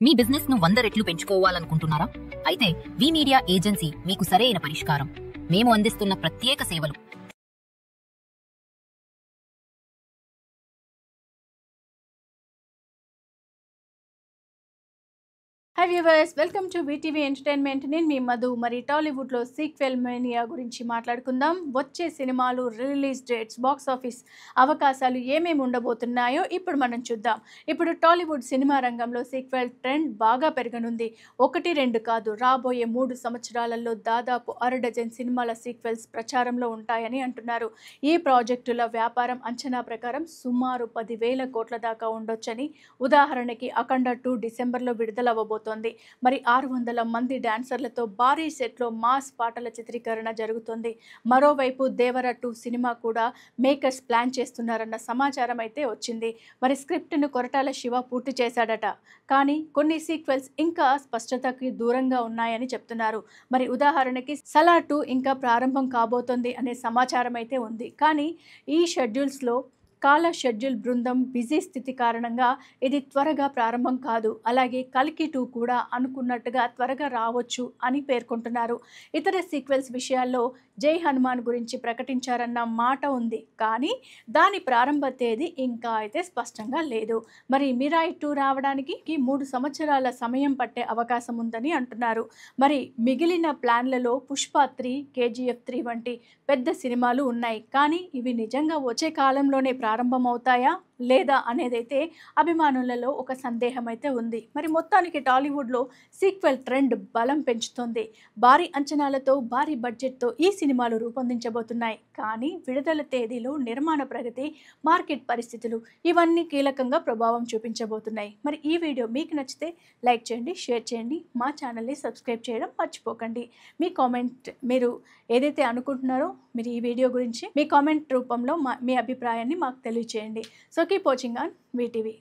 మీ business ను 100 రెట్లు పెంచుకోవాలనుకుంటున్నారా? అయితే వి మీడియా ఏజెన్సీ మీకు సరైన పరిష్కారం. మేము అందిస్తున్న ప్రత్యేక సేవలు. High viewers, welcome to VTV entertainment. నేను మీ మధు. మరి టాలీవుడ్లో సీక్వెల్ మేనియా గురించి మాట్లాడుకుందాం. వచ్చే సినిమాలు, రిలీజ్ డేట్స్, బాక్స్ ఆఫీస్ అవకాశాలు ఏమేమి ఉండబోతున్నాయో ఇప్పుడు మనం చూద్దాం. ఇప్పుడు టాలీవుడ్ సినిమా రంగంలో సీక్వెల్ ట్రెండ్ బాగా పెరగనుంది. 1-2 కాదు, రాబోయే 3 సంవత్సరాలలో దాదాపు 6 సినిమాల సీక్వెల్స్ ప్రచారంలో ఉంటాయని అంటున్నారు. ఈ ప్రాజెక్టుల వ్యాపారం అంచనా ప్రకారం సుమారు 10,000 కోట్ల దాకా ఉండొచ్చని. ఉదాహరణకి అఖండ 2 డిసెంబర్లో విడుదలవ్వబోతోంది. మరి 600 మంది డాన్సర్లతో భారీ సెట్లో మాస్ పాటల చిత్రీకరణ జరుగుతుంది. మరోవైపు దేవర 2 సినిమా కూడా మేకర్స్ ప్లాన్ చేస్తున్నారన్న సమాచారం అయితే వచ్చింది. మరి స్క్రిప్ట్ను కొరటాల శివ పూర్తి చేశాడట. కానీ కొన్ని సీక్వెల్స్ ఇంకా స్పష్టతకి దూరంగా ఉన్నాయని చెప్తున్నారు. మరి ఉదాహరణకి సలార్ 2 ఇంకా ప్రారంభం కాబోతోంది అనే సమాచారం అయితే ఉంది. కానీ ఈ షెడ్యూల్స్లో కాల షెడ్యూల్ బృందం బిజీ స్థితి కారణంగా ఇది త్వరగా ప్రారంభం కాదు. అలాగే కల్కి 2 కూడా అనుకున్నట్టుగా త్వరగా రావచ్చు అని పేర్కొంటున్నారు. ఇతర సీక్వెల్స్ విషయాల్లో జై హనుమాన్ గురించి ప్రకటించారన్న మాట ఉంది. కానీ దాని ప్రారంభ తేదీ ఇంకా అయితే స్పష్టంగా లేదు. మరి మిరాయి 2 రావడానికి 3 సంవత్సరాల సమయం పట్టే అవకాశం ఉందని అంటున్నారు. మరి మిగిలిన ప్లాన్లలో పుష్ప 3, KGF 3 వంటి పెద్ద సినిమాలు ఉన్నాయి. కానీ ఇవి నిజంగా వచ్చే కాలంలోనే ప్రారంభమవుతాయా లేదా అనేదైతే అభిమానులలో ఒక సందేహం అయితే ఉంది. మరి మొత్తానికి టాలీవుడ్లో సీక్వెల్ ట్రెండ్ బలం పెంచుతోంది. భారీ అంచనాలతో, భారీ బడ్జెట్తో ఈ సినిమాలు రూపొందించబోతున్నాయి. కానీ విడుదల తేదీలు, నిర్మాణ ప్రగతి, మార్కెట్ పరిస్థితులు ఇవన్నీ కీలకంగా ప్రభావం చూపించబోతున్నాయి. మరి ఈ వీడియో మీకు నచ్చితే లైక్ చేయండి, షేర్ చేయండి, మా ఛానల్ని సబ్స్క్రైబ్ చేయడం మర్చిపోకండి. మీ కామెంట్, మీరు ఏదైతే అనుకుంటున్నారో మీరు ఈ వీడియో గురించి మీ కామెంట్ రూపంలో మీ అభిప్రాయాన్ని మాకు తెలియచేయండి. So keep watching on VTV.